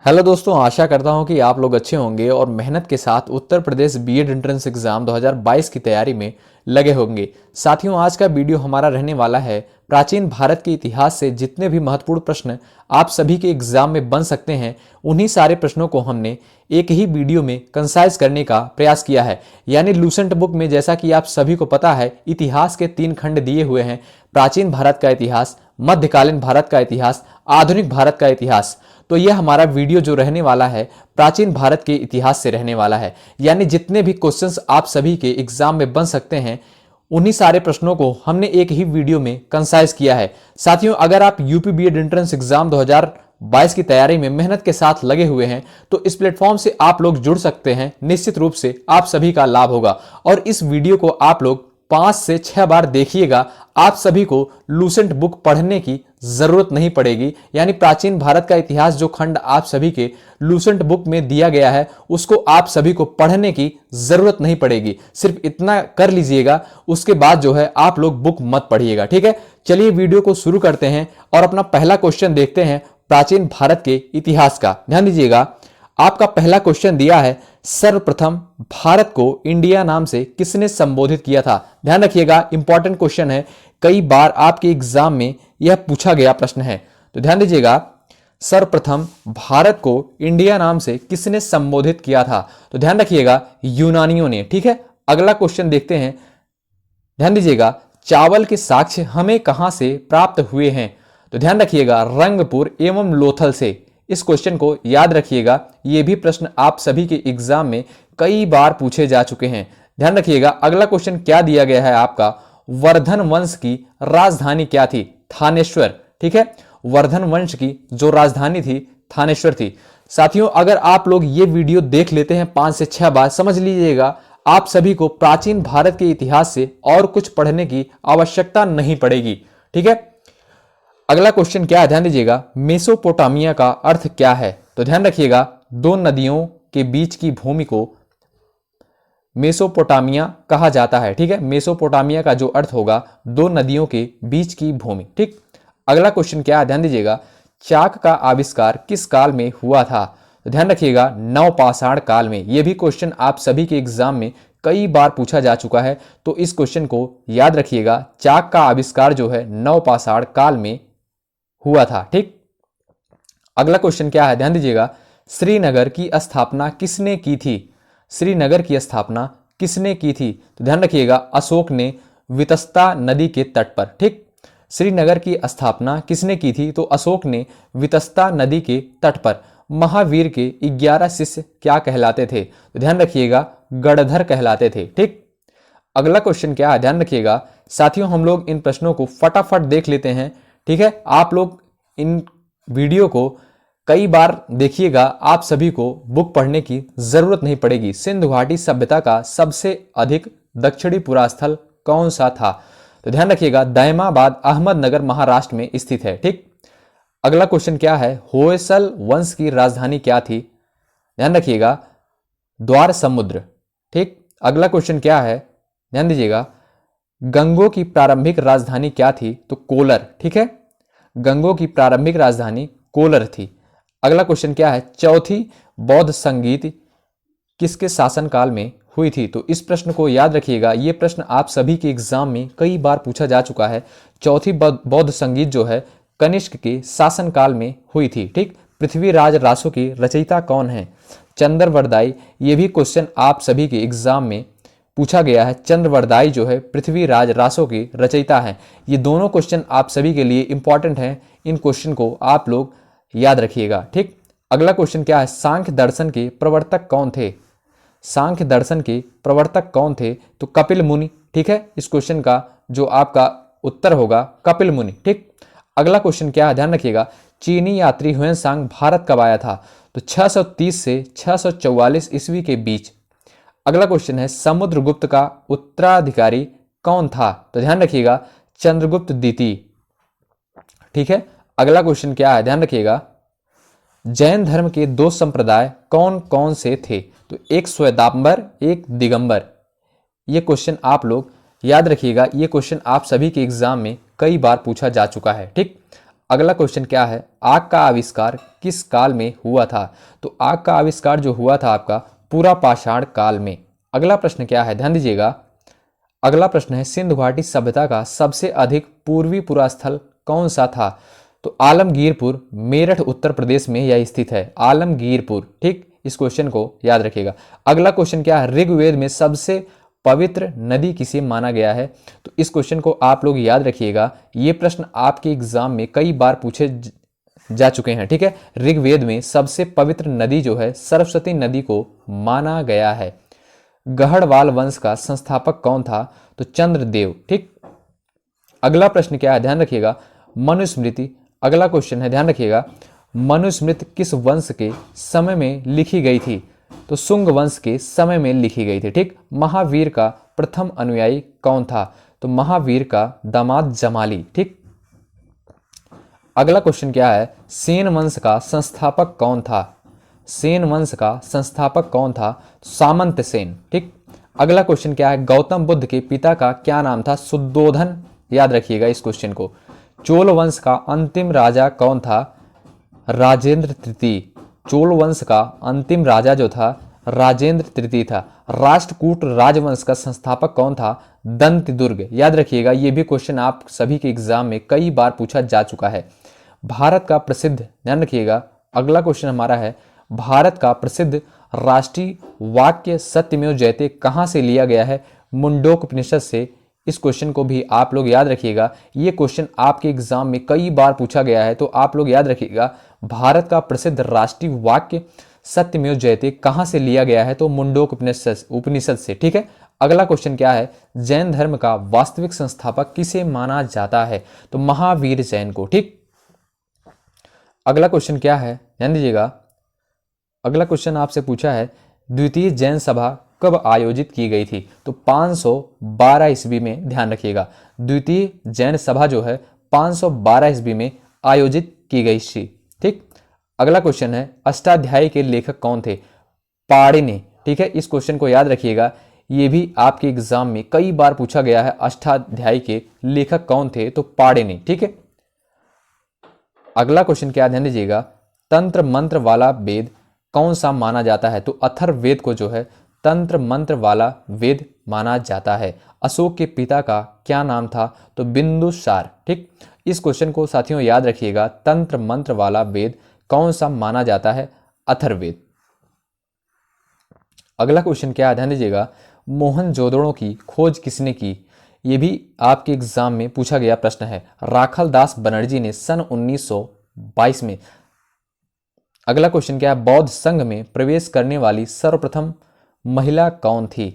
Hello दोस्तों, आशा करता हूं कि आप लोग अच्छे होंगे और मेहनत के साथ Uttar Pradesh BEd entrance exam 2022 की तैयारी में लगे होंगे। साथियों, आज का वीडियो हमारा रहने वाला है प्राचीन भारत के इतिहास से जितने भी महत्वपूर्ण प्रश्न आप सभी के एग्जाम में बन सकते हैं, उन्हीं सारे प्रश्नों को हमने एक ही वीडियो में कंसाइज करने का प्रयास किया है। यानी लूसेंट बुक में जैसा कि आप सभी को पता है, इतिहास के 3 खंड दिए हुए हैं। प्राचीन भारत का इतिहास, मध्यकालीन भारत का इतिहास, आधुनिक भारत का इतिहास। तो यह हमारा वीडियो जो रहने वाला है प्राचीन भारत के इतिहास से रहने वाला है। यानी जितने भी क्वेश्चंस आप सभी के एग्जाम में बन सकते हैं, उन्हीं सारे प्रश्नों को हमने एक ही वीडियो में कंसाइज किया है। साथियों, अगर आप यूपी बीएड एंट्रेंस एग्जाम 2022 की तैयारी में मेहनत के साथ लगे हुए हैं तो इस प्लेटफॉर्म से आप लोग जुड़ सकते हैं। निश्चित रूप से आप सभी का लाभ होगा और इस वीडियो को आप लोग 5 से 6 बार देखिएगा। आप सभी को लूसेंट बुक पढ़ने की जरूरत नहीं पड़ेगी। यानी प्राचीन भारत का इतिहास जो खंड आप सभी के लूसेंट बुक में दिया गया है, उसको आप सभी को पढ़ने की जरूरत नहीं पड़ेगी। सिर्फ इतना कर लीजिएगा, उसके बाद जो है आप लोग बुक मत पढ़िएगा। ठीक है, चलिए वीडियो को शुरू करते हैं और अपना पहला क्वेश्चन देखते हैं प्राचीन भारत के इतिहास का। ध्यान दीजिएगा, आपका पहला क्वेश्चन दिया है, सर्वप्रथम भारत को इंडिया नाम से किसने संबोधित किया था। ध्यान रखिएगा, इंपॉर्टेंट क्वेश्चन है, कई बार आपके एग्जाम में यह पूछा गया प्रश्न है। तो ध्यान दीजिएगा, सर्वप्रथम भारत को इंडिया नाम से किसने संबोधित किया था। तो ध्यान रखिएगा, यूनानियों ने। ठीक है, अगला क्वेश्चन देखते हैं। ध्यान दीजिएगा, चावल के साक्ष्य हमें कहां से प्राप्त हुए हैं। तो ध्यान रखिएगा, रंगपुर एवं लोथल से। इस क्वेश्चन को याद रखिएगा, यह भी प्रश्न आप सभी के एग्जाम में कई बार पूछे जा चुके हैं। ध्यान रखिएगा, अगला क्वेश्चन क्या दिया गया है आपका, वर्धन वंश की राजधानी क्या थी। थानेश्वर। ठीक है, वर्धन वंश की जो राजधानी थी थानेश्वर थी। साथियों, अगर आप लोग ये वीडियो देख लेते हैं 5 से 6 बार, समझ लीजिएगा आप सभी को प्राचीन भारत के इतिहास से और कुछ पढ़ने की आवश्यकता नहीं पड़ेगी। ठीक है, अगला क्वेश्चन क्या है, ध्यान दीजिएगा, मेसोपोटामिया का अर्थ क्या है। तो ध्यान रखिएगा, 2 नदियों के बीच की भूमि को मेसोपोटामिया कहा जाता है। ठीक है, मेसोपोटामिया का जो अर्थ होगा 2 नदियों के बीच की भूमि। ठीक, अगला क्वेश्चन क्या है, ध्यान दीजिएगा, चाक का आविष्कार किस काल में हुआ था। तो ध्यान रखिएगा, नवपाषाण काल में। यह भी क्वेश्चन आप सभी के एग्जाम में कई बार पूछा जा चुका है, तो इस क्वेश्चन को याद रखिएगा, चाक का आविष्कार जो है नवपाषाण काल में हुआ था। ठीक, अगला क्वेश्चन क्या है, ध्यान दीजिएगा, श्रीनगर की स्थापना किसने की थी। श्रीनगर की स्थापना किसने की थी। तो ध्यान रखिएगा, अशोक ने वितस्ता नदी के तट पर। ठीक, श्रीनगर की स्थापना किसने की थी, तो अशोक ने वितस्ता नदी के तट पर। महावीर के 11 शिष्य क्या कहलाते थे। तो ध्यान रखिएगा, गणधर कहलाते थे। ठीक, अगला क्वेश्चन क्या है, ध्यान रखिएगा। साथियों, हम लोग इन प्रश्नों को फटाफट देख लेते हैं। ठीक है, आप लोग इन वीडियो को कई बार देखिएगा, आप सभी को बुक पढ़ने की जरूरत नहीं पड़ेगी। सिंधु घाटी सभ्यता का सबसे अधिक दक्षिणी पुरास्थल कौन सा था। तो ध्यान रखिएगा, दैमाबाद अहमदनगर महाराष्ट्र में स्थित है। ठीक, अगला क्वेश्चन क्या है, होयसल वंश की राजधानी क्या थी। ध्यान रखिएगा, द्वार समुद्र। ठीक, अगला क्वेश्चन क्या है, ध्यान दीजिएगा, गंगों की प्रारंभिक राजधानी क्या थी। तो कोलर। ठीक है, गंगों की प्रारंभिक राजधानी कोलर थी। अगला क्वेश्चन क्या है, चौथी बौद्ध संगीत किसके शासनकाल में हुई थी। तो इस प्रश्न को याद रखिएगा, यह प्रश्न आप सभी के एग्जाम में कई बार पूछा जा चुका है। चौथी बौद्ध संगीत जो है कनिष्क के शासनकाल में हुई थी। ठीक, पृथ्वीराज रासो की रचयिता कौन है। चंद्रवरदाई। ये भी क्वेश्चन आप सभी के एग्जाम में पूछा गया है। चंद्रवरदाई जो है पृथ्वीराज रासो की रचयिता है। ये दोनों क्वेश्चन आप सभी के लिए इंपॉर्टेंट हैं, इन क्वेश्चन को आप लोग याद रखिएगा। ठीक, अगला क्वेश्चन क्या है, सांख्य दर्शन के प्रवर्तक कौन थे। सांख्य दर्शन के प्रवर्तक कौन थे, तो कपिल मुनि। ठीक है, इस क्वेश्चन का जो आपका उत्तर होगा कपिल मुनि। ठीक, अगला क्वेश्चन क्या है, ध्यान रखिएगा, चीनी यात्री ह्वेनसांग भारत कब आया था। तो 630 से 644 ईस्वी के बीच। अगला क्वेश्चन है, समुद्रगुप्त का उत्तराधिकारी कौन था। तो ध्यान रखिएगा, चंद्रगुप्त द्वितीय। ठीक है, अगला क्वेश्चन क्या है, ध्यान रखिएगा, जैन धर्म के 2 संप्रदाय कौन कौन से थे। तो एक श्वेतांबर, एक दिगंबर। ये क्वेश्चन आप लोग याद रखिएगा, ये क्वेश्चन आप सभी के एग्जाम में कई बार पूछा जा चुका है। ठीक, अगला क्वेश्चन क्या है, आग का आविष्कार किस काल में हुआ था? तो आग का आविष्कार जो हुआ था आपका पूरा पाषाण काल में। अगला प्रश्न क्या है, ध्यान दीजिएगा। अगला प्रश्न है, सिंधु घाटी सभ्यता का सबसे अधिक पूर्वी पुरास्थल कौन सा था? तो आलमगीरपुर, मेरठ उत्तर प्रदेश में यह स्थित है, आलमगीरपुर। ठीक, इस क्वेश्चन को याद रखिएगा। अगला क्वेश्चन क्या है, ऋग्वेद में सबसे पवित्र नदी किसे माना गया है? तो इस क्वेश्चन को आप लोग याद रखिएगा, ये प्रश्न आपके एग्जाम में कई बार पूछे जा चुके हैं। ठीक है, ऋग्वेद में सबसे पवित्र नदी जो है सरस्वती नदी को माना गया है। गढ़वाल वंश का संस्थापक कौन था? तो चंद्रदेव। ठीक, अगला प्रश्न क्या है, ध्यान रखिएगा, मनुस्मृति। अगला क्वेश्चन है, ध्यान रखिएगा, मनुस्मृति किस वंश के समय में लिखी गई थी? तो शुंग वंश के समय में लिखी गई थी। ठीक, महावीर का प्रथम अनुयायी कौन था? तो महावीर का दामाद जमाली। ठीक, अगला क्वेश्चन क्या है, सेन वंश का संस्थापक कौन था? सेन वंश का संस्थापक कौन था? सामंत सेन। ठीक, अगला क्वेश्चन क्या है, गौतम बुद्ध के पिता का क्या नाम था? शुद्धोधन। याद रखिएगा इस क्वेश्चन को। चोल वंश का अंतिम राजा कौन था? राजेंद्र तृतीय। चोल वंश का अंतिम राजा जो था राजेंद्र तृतीय था। राष्ट्रकूट राजवंश का संस्थापक कौन था? दंतदुर्ग। याद रखिएगा, ये भी क्वेश्चन आप सभी के एग्जाम में कई बार पूछा जा चुका है। भारत का प्रसिद्ध, ध्यान रखिएगा, अगला क्वेश्चन हमारा है, भारत का प्रसिद्ध राष्ट्रीय वाक्य सत्यमेव जयते कहां से लिया गया है? मुंडोकउपनिषद से। इस क्वेश्चन को भी आप लोग याद रखिएगा, ये क्वेश्चन आपके एग्जाम में कई बार पूछा गया है, तो आप लोग याद रखिएगा, भारत का प्रसिद्ध राष्ट्रीय वाक्य सत्यमेव जयते कहां से लिया गया है? तो मुंडोकउपनिषद से। ठीक है, अगला क्वेश्चन क्या है, जैन धर्म का वास्तविक संस्थापक किसे माना जाता है? तो महावीर जैन को। ठीक, अगला क्वेश्चन क्या है, ध्यान दीजिएगा, अगला क्वेश्चन आपसे पूछा है, द्वितीय जैन सभा कब आयोजित की गई थी? तो 512 ईस्वी में। ध्यान रखिएगा, द्वितीय जैन सभा जो है 512 ईस्वी में आयोजित की गई थी। ठीक, अगला क्वेश्चन है, अष्टाध्यायी के लेखक कौन थे? पाणिनि। ठीक है, इस क्वेश्चन को याद रखिएगा, ये भी आपके एग्जाम में कई बार पूछा गया है, अष्टाध्यायी के लेखक कौन थे? तो पाणिनि। ठीक है, अगला क्वेश्चन क्या, ध्यान दीजिएगा, तंत्र मंत्र वाला वेद कौन सा माना जाता है? तो अथर्ववेद को जो है तंत्र मंत्र वाला वेद माना जाता है। अशोक के पिता का क्या नाम था? तो बिंदुसार। ठीक, इस क्वेश्चन को साथियों याद रखिएगा, तंत्र मंत्र वाला वेद कौन सा माना जाता है? अथर्ववेद। अगला क्वेश्चन क्या है, ध्यान दीजिएगा, मोहनजोदड़ो की खोज किसने की? ये भी आपके एग्जाम में पूछा गया प्रश्न है, राखल दास बनर्जी ने सन 1922 में। अगला क्वेश्चन क्या है, बौद्ध संघ में प्रवेश करने वाली सर्वप्रथम महिला कौन थी?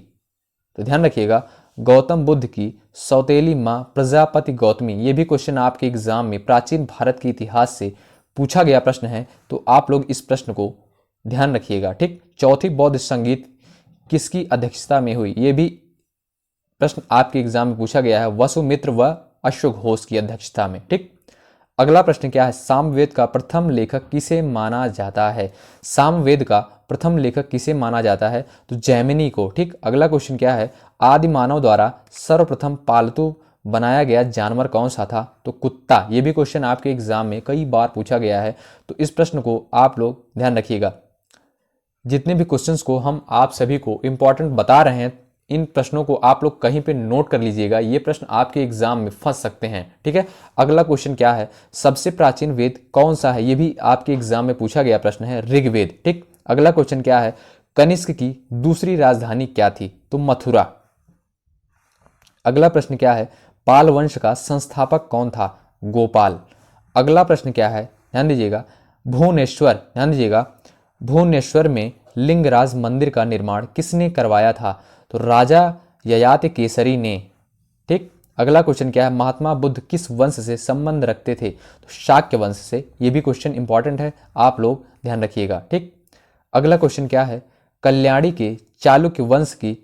तो ध्यान रखिएगा, गौतम बुद्ध की सौतेली मां प्रजापति गौतमी। ये भी क्वेश्चन आपके एग्जाम में प्राचीन भारत के इतिहास से पूछा गया प्रश्न है, तो आप लोग इस प्रश्न को ध्यान रखिएगा। ठीक, चौथी बौद्ध संगीत किसकी अध्यक्षता में हुई? ये भी प्रश्न आपके एग्जाम में पूछा गया है, वसुमित्र व अश्वघोष की अध्यक्षता में। ठीक, अगला प्रश्न क्या है, सामवेद का प्रथम लेखक किसे माना जाता है? सामवेद का प्रथम लेखक किसे माना जाता है? तो जैमिनी को। ठीक, अगला क्वेश्चन क्या है, आदि मानव द्वारा सर्वप्रथम पालतू बनाया गया जानवर कौन सा था? तो कुत्ता। ये भी क्वेश्चन आपके एग्जाम में कई बार पूछा गया है, तो इस प्रश्न को आप लोग ध्यान रखिएगा। जितने भी क्वेश्चंस को हम आप सभी को इंपॉर्टेंट बता रहे हैं, इन प्रश्नों को आप लोग कहीं पे नोट कर लीजिएगा, ये प्रश्न आपके एग्जाम में फंस सकते हैं। ठीक है, अगला क्वेश्चन क्या है, सबसे प्राचीन वेद कौन सा है? ये भी आपके एग्जाम में पूछा गया प्रश्न है, ऋग्वेद। ठीक, अगला क्वेश्चन क्या है, कनिष्क की दूसरी राजधानी क्या थी? तो मथुरा। अगला प्रश्न क्या है, पाल वंश का संस्थापक कौन था? गोपाल। अगला प्रश्न क्या है, ध्यान दीजिएगा, भुवनेश्वर। ध्यान दीजिएगा, भुवनेश्वर में लिंगराज मंदिर का निर्माण किसने करवाया था? तो राजा ययाति केसरी ने। ठीक, अगला क्वेश्चन क्या है, महात्मा बुद्ध किस वंश से संबंध रखते थे? तो शाक्य वंश से। ये भी क्वेश्चन इंपॉर्टेंट है, आप लोग ध्यान रखिएगा। ठीक, अगला क्वेश्चन क्या है, कल्याणी के चालुक्य वंश की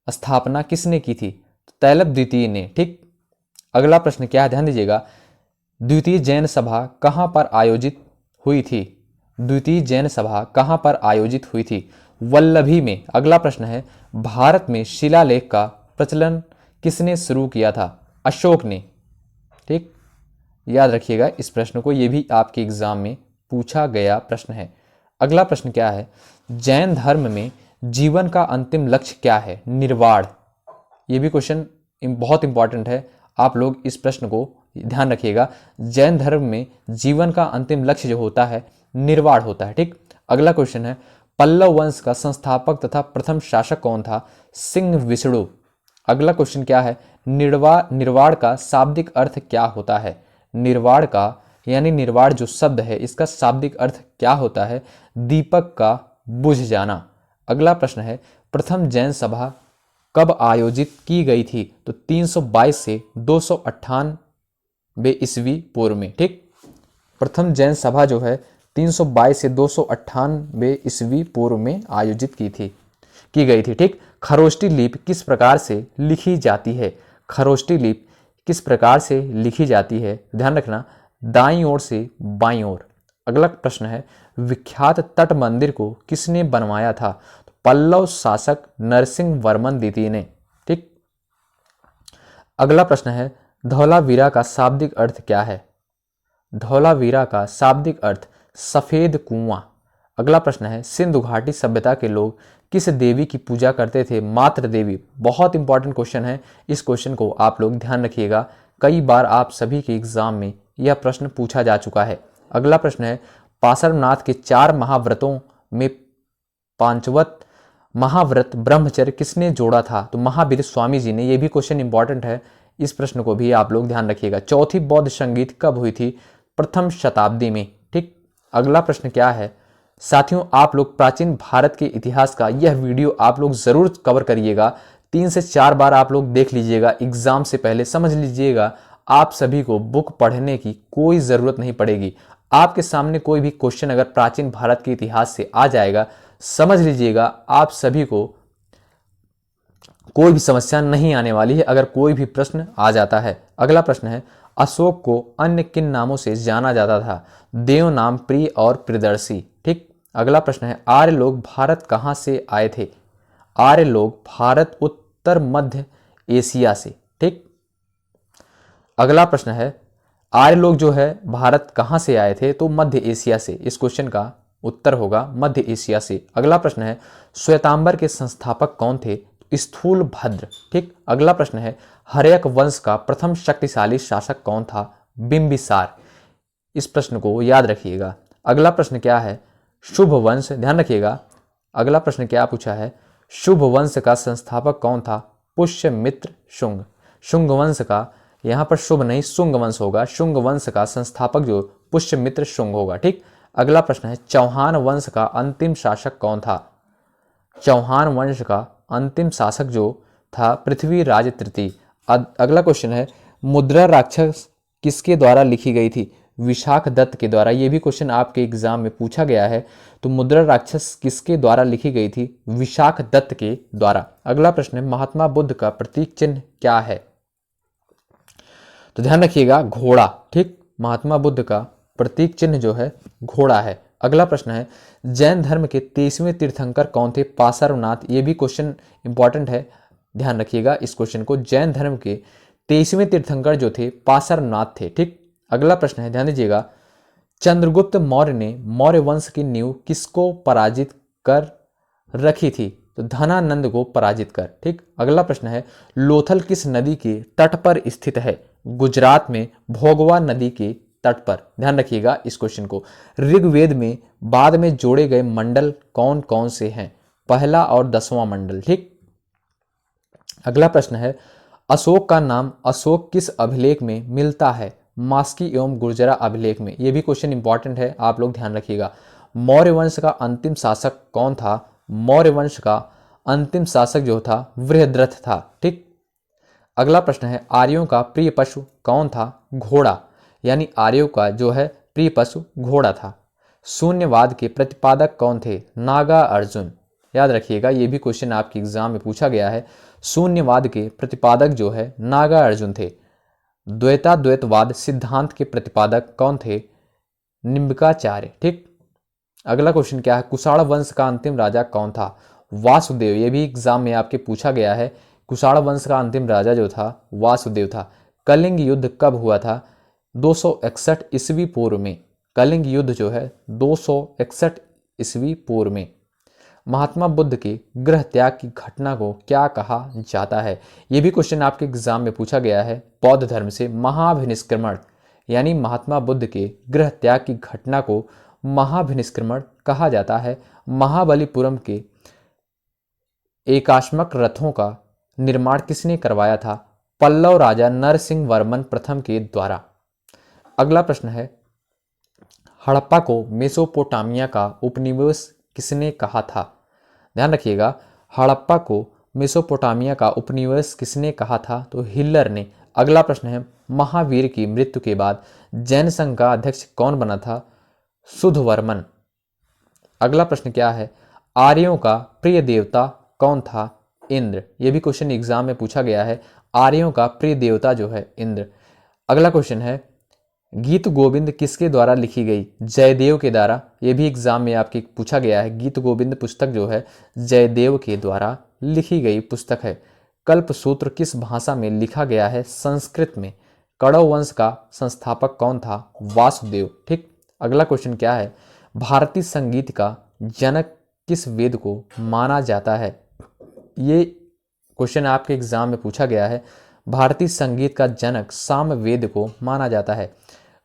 स्थापना किसने की थी? तो तैलप द्वितीय ने। ठीक, अगला प्रश्न क्या है, ध्यान दीजिएगा, द्वितीय जैन सभा कहां पर आयोजित हुई थी? द्वितीय जैन सभा कहां पर आयोजित हुई थी? वल्लभी में। अगला प्रश्न है, भारत में शिलालेख का प्रचलन किसने शुरू किया था? अशोक ने। ठीक, याद रखिएगा इस प्रश्न को, ये भी आपके एग्जाम में पूछा गया प्रश्न है। अगला प्रश्न क्या है, जैन धर्म में जीवन का अंतिम लक्ष्य क्या है? निर्वाण। ये भी क्वेश्चन बहुत इंपॉर्टेंट है, आप लोग इस प्रश्न को ध्यान रखिएगा। जैन धर्म में जीवन का अंतिम लक्ष्य जो होता है निर्वाण होता है। ठीक। अगला क्वेश्चन है, पल्लव वंश का संस्थापक तथा प्रथम शासक कौन था? सिंह विष्णु। अगला क्वेश्चन क्या है, निर्वाण का शाब्दिक अर्थ क्या होता है? निर्वाण का यानी निर्वाण जो शब्द है इसका शाब्दिक अर्थ क्या होता है? दीपक का बुझ जाना। अगला प्रश्न है, प्रथम जैन सभा कब आयोजित की गई थी? तो 322 से 298 ईस्वी पूर्व में। ठीक। प्रथम जैन सभा जो है 322 से 298 ईस्वी पूर्व में आयोजित की गई थी। ठीक। खरोष्टी लिपि किस प्रकार से लिखी जाती है? खरोष्टी लिपि किस प्रकार से लिखी जाती है? ध्यान रखना, दाईं ओर से बाईं ओर। अगला प्रश्न है, विख्यात तट मंदिर को किसने बनवाया था? तो पल्लव शासक नरसिंह वर्मन द्वितीय ने। ठीक। अगला प्रश्न है, धौलावीरा का शाब्दिक अर्थ क्या है? धौलावीरा का शाब्दिक अर्थ सफेद कुआं। अगला प्रश्न है, सिंधु घाटी सभ्यता के लोग किस देवी की पूजा करते थे? मातृ देवी। बहुत इंपॉर्टेंट क्वेश्चन है, इस क्वेश्चन को आप लोग ध्यान रखिएगा, कई बार आप सभी के एग्जाम में यह प्रश्न पूछा जा चुका है। अगला प्रश्न है, पार्श्वनाथ के 4 महाव्रतों में पांचवत महाव्रत ब्रह्मचर्य किसने जोड़ा था? तो महावीर स्वामी जी ने। यह भी क्वेश्चन इंपॉर्टेंट है, इस प्रश्न को भी आप लोग ध्यान रखिएगा। चौथी बौद्ध संगीत कब हुई थी? प्रथम शताब्दी में। ठीक। अगला प्रश्न क्या है, साथियों आप लोग प्राचीन भारत के इतिहास का यह वीडियो आप लोग जरूर कवर करिएगा, 3 से 4 बार आप लोग देख लीजिएगा, एग्जाम से पहले समझ लीजिएगा। आप सभी को बुक पढ़ने की कोई ज़रूरत नहीं पड़ेगी। आपके सामने कोई भी क्वेश्चन अगर प्राचीन भारत के इतिहास से आ जाएगा, समझ लीजिएगा आप सभी को कोई भी समस्या नहीं आने वाली है अगर कोई भी प्रश्न आ जाता है। अगला प्रश्न है, अशोक को अन्य किन नामों से जाना जाता था? देव नाम, प्रिय और प्रियदर्शी। ठीक। अगला प्रश्न है, आर्य लोग भारत कहाँ से आए थे? आर्य लोग भारत उत्तर मध्य एशिया से। ठीक। अगला प्रश्न है, आर्य लोग जो है भारत कहाँ से आए थे? तो मध्य एशिया से। इस क्वेश्चन का उत्तर होगा मध्य एशिया से। अगला प्रश्न है, श्वेतांबर के संस्थापक कौन थे? स्थूल भद्र। ठीक। अगला प्रश्न है, हर्यक वंश का प्रथम शक्तिशाली शासक कौन था? बिंबिसार। इस प्रश्न को याद रखिएगा। अगला प्रश्न क्या है, शुभ वंश। ध्यान रखिएगा, अगला प्रश्न क्या पूछा है, शुभ वंश का संस्थापक कौन था? पुष्यमित्र शुंग। शुंग वंश का, यहाँ पर शुभ नहीं शुंग वंश होगा, शुंग वंश का संस्थापक जो पुष्यमित्र शुंग होगा। ठीक। अगला प्रश्न है, चौहान वंश का अंतिम शासक कौन था? चौहान वंश का अंतिम शासक जो था पृथ्वीराज तृतीय। अगला क्वेश्चन है, मुद्रा राक्षस किसके द्वारा लिखी गई थी? विशाख दत्त के द्वारा। यह भी क्वेश्चन आपके एग्जाम में पूछा गया है। तो मुद्रा राक्षस किसके द्वारा लिखी गई थी? विशाख दत्त के द्वारा। अगला प्रश्न है, महात्मा बुद्ध का प्रतीक चिन्ह क्या है? तो ध्यान रखिएगा, घोड़ा। ठीक। महात्मा बुद्ध का प्रतीक चिन्ह जो है घोड़ा है। अगला प्रश्न है, जैन धर्म के 23वें तीर्थंकर कौन थे? पार्श्वनाथ। ये भी क्वेश्चन इंपॉर्टेंट है, ध्यान रखिएगा इस क्वेश्चन को। जैन धर्म के 23वें तीर्थंकर जो थे पार्श्वनाथ थे। ठीक। अगला प्रश्न है, ध्यान दीजिएगा, चंद्रगुप्त मौर्य ने मौर्य वंश की नींव किसको पराजित कर रखी थी? तो धनानंद को पराजित कर। ठीक। अगला प्रश्न है, लोथल किस नदी के तट पर स्थित है? गुजरात में भोगवा नदी के तट पर। ध्यान रखिएगा इस क्वेश्चन को। ऋग्वेद में बाद में जोड़े गए मंडल कौन कौन से हैं? पहला और 10वां मंडल। ठीक। अगला प्रश्न है, अशोक का नाम अशोक किस अभिलेख में मिलता है? मास्की एवं गुर्जरा अभिलेख में। यह भी क्वेश्चन इंपॉर्टेंट है, आप लोग ध्यान रखिएगा। मौर्य वंश का अंतिम शासक कौन था? मौर्य वंश का अंतिम शासक जो था बृहद्रथ था। ठीक। अगला प्रश्न है, आर्यों का प्रिय पशु कौन था? घोड़ा। यानी आर्यों का जो है प्रिय पशु घोड़ा था। शून्यवाद के प्रतिपादक कौन थे? नागा अर्जुन। याद रखिएगा, ये भी क्वेश्चन आपके एग्जाम में पूछा गया है। शून्यवाद के प्रतिपादक जो है नागा अर्जुन थे। द्वैताद्वैतवाद सिद्धांत के प्रतिपादक कौन थे? निम्बकाचार्य। ठीक। अगला क्वेश्चन क्या है, कुषाण वंश का अंतिम राजा कौन था? वासुदेव। ये भी एग्जाम में आपके पूछा गया है। कुषाण वंश का अंतिम राजा जो था वासुदेव था। कलिंग युद्ध कब हुआ था? 261 ईस्वी पूर्व में। कलिंग युद्ध जो है 261 ईस्वी पूर्व में। महात्मा बुद्ध के गृह त्याग की घटना को क्या कहा जाता है? ये भी क्वेश्चन आपके एग्जाम में पूछा गया है। बौद्ध धर्म से महाभिनिष्क्रमण यानी महात्मा बुद्ध के गृह त्याग की घटना को महाभिनिष्क्रमण कहा जाता है। महाबलीपुरम के एकाश्मक रथों का निर्माण किसने करवाया था? पल्लव राजा नरसिंह वर्मन प्रथम के द्वारा। अगला प्रश्न है, हड़प्पा को मेसोपोटामिया का उपनिवेश किसने कहा था? ध्यान रखिएगा, हड़प्पा को मेसोपोटामिया का उपनिवेश किसने कहा था? तो हिटलर ने। अगला प्रश्न है, महावीर की मृत्यु के बाद जैन संघ का अध्यक्ष कौन बना था? सुधवर्मन। अगला प्रश्न क्या है, आर्यों का प्रिय देवता कौन था? इंद्र। यह भी क्वेश्चन एग्जाम में पूछा गया है। आर्यों का प्रिय देवता जो है इंद्र। अगला क्वेश्चन है, गीत गोविंद किसके द्वारा लिखी गई? जयदेव के द्वारा। यह भी एग्जाम में आपके पूछा गया है। गीत गोविंद पुस्तक जो है जयदेव के द्वारा लिखी गई पुस्तक है। कल्पसूत्र किस भाषा में लिखा गया है? संस्कृत में। कौरव वंश का संस्थापक कौन था? वासुदेव। ठीक। अगला क्वेश्चन क्या है, भारतीय संगीत का जनक किस वेद को माना जाता है? ये क्वेश्चन आपके एग्जाम में पूछा गया है। भारतीय संगीत का जनक सामवेद को माना जाता है।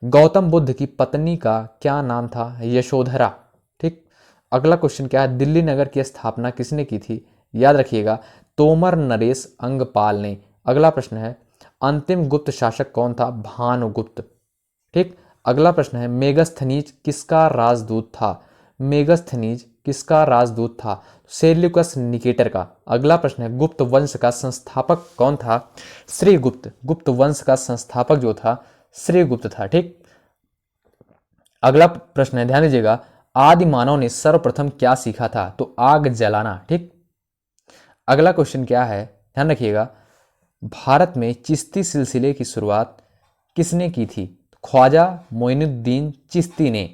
गौतम बुद्ध की पत्नी का क्या नाम था? यशोधरा। ठीक। अगला क्वेश्चन क्या है, दिल्ली नगर की स्थापना किसने की थी? याद रखिएगा, तोमर नरेश अंगपाल ने। अगला प्रश्न है, अंतिम गुप्त शासक कौन था? भानुगुप्त। ठीक। अगला प्रश्न है, मेगस्थनीज किसका राजदूत था? मेगस्थनीज किसका राजदूत था? सेल्यूकस निकेटर का। अगला प्रश्न है, गुप्त वंश का संस्थापक कौन था? श्रीगुप्त। गुप्त वंश का संस्थापक जो था श्रीगुप्त था। ठीक। अगला प्रश्न है, ध्यान दीजिएगा, आदि मानव ने सर्वप्रथम क्या सीखा था? तो आग जलाना। ठीक। अगला क्वेश्चन क्या है, ध्यान रखिएगा, भारत में चिश्ती सिलसिले की शुरुआत किसने की थी? ख्वाजा मोइनुद्दीन चिश्ती ने।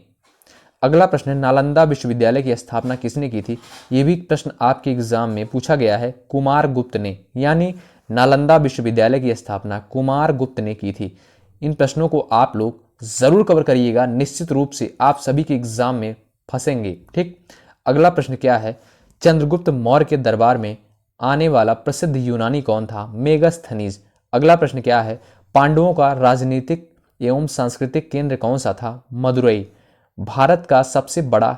अगला प्रश्न है, नालंदा विश्वविद्यालय की स्थापना किसने की थी? यह भी प्रश्न आपके एग्जाम में पूछा गया है। कुमार गुप्त ने। यानी नालंदा विश्वविद्यालय की स्थापना कुमार गुप्त ने की थी। इन प्रश्नों को आप लोग जरूर कवर करिएगा, निश्चित रूप से आप सभी के एग्जाम में फंसेंगे। ठीक। अगला प्रश्न क्या है, चंद्रगुप्त मौर्य के दरबार में आने वाला प्रसिद्ध यूनानी कौन था? मेगस्थनीज। अगला प्रश्न क्या है, पांडवों का राजनीतिक एवं सांस्कृतिक केंद्र कौन सा था? मदुरई। भारत का सबसे बड़ा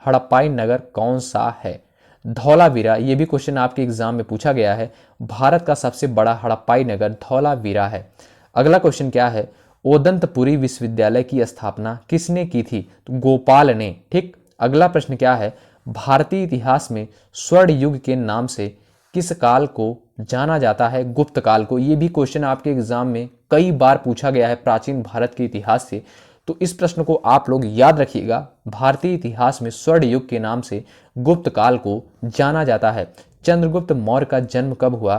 हड़प्पाई नगर कौन सा है? धौलावीरा। यह भी क्वेश्चन आपके एग्जाम में पूछा गया है। भारत का सबसे बड़ा हड़प्पाई नगर धौलावीरा है। अगला क्वेश्चन क्या है, ओदंतपुरी विश्वविद्यालय की स्थापना किसने की थी? तो गोपाल ने। ठीक। अगला प्रश्न क्या है, भारतीय इतिहास में स्वर्ण युग के नाम से किस काल को जाना जाता है? गुप्त काल को। यह भी क्वेश्चन आपके एग्जाम में कई बार पूछा गया है प्राचीन भारत के इतिहास से, तो इस प्रश्न को आप लोग याद रखिएगा। भारतीय इतिहास में स्वर्ण युग के नाम से गुप्त काल को जाना जाता है। चंद्रगुप्त मौर्य का जन्म कब हुआ?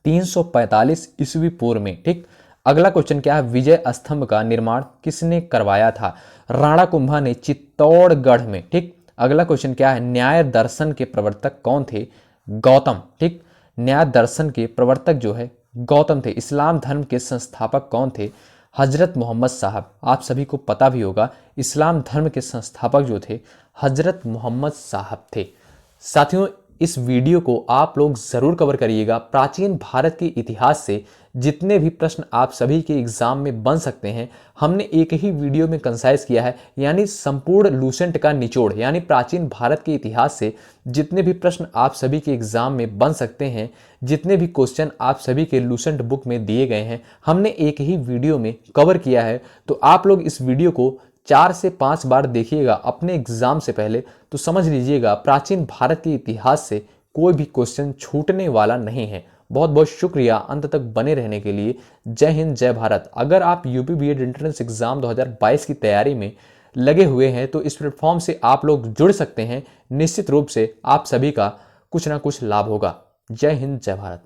345 ईस्वी पूर्व में। ठीक। अगला क्वेश्चन क्या है, विजय स्तंभ का निर्माण किसने करवाया था? राणा कुंभा ने चित्तौड़गढ़ में। ठीक। अगला क्वेश्चन क्या है, न्याय दर्शन के प्रवर्तक कौन थे? गौतम। ठीक। न्याय दर्शन के प्रवर्तक जो है गौतम थे। इस्लाम धर्म के संस्थापक कौन थे? हजरत मोहम्मद साहब। आप सभी को पता भी होगा, इस्लाम धर्म के संस्थापक जो थे हजरत मोहम्मद साहब थे। साथियों, इस वीडियो को आप लोग जरूर कवर करिएगा। प्राचीन भारत के इतिहास से जितने भी प्रश्न आप सभी के एग्जाम में बन सकते हैं, हमने एक ही वीडियो में कंसाइज किया है, यानी संपूर्ण लूसेंट का निचोड़, यानी प्राचीन भारत के इतिहास से जितने भी प्रश्न आप सभी के एग्जाम में बन सकते हैं, जितने भी क्वेश्चन आप सभी के लूसेंट बुक में दिए गए हैं, हमने एक ही वीडियो में कवर किया है। तो आप लोग इस वीडियो को 4 से 5 बार देखिएगा अपने एग्जाम से पहले, तो समझ लीजिएगा प्राचीन भारत के इतिहास से कोई भी क्वेश्चन छूटने वाला नहीं है। बहुत बहुत शुक्रिया अंत तक बने रहने के लिए। जय हिंद, जय भारत। अगर आप यूपी बीएड एंट्रेंस एग्जाम 2022 की तैयारी में लगे हुए हैं तो इस प्लेटफॉर्म से आप लोग जुड़ सकते हैं। निश्चित रूप से आप सभी का कुछ ना कुछ लाभ होगा। जय हिंद, जय भारत।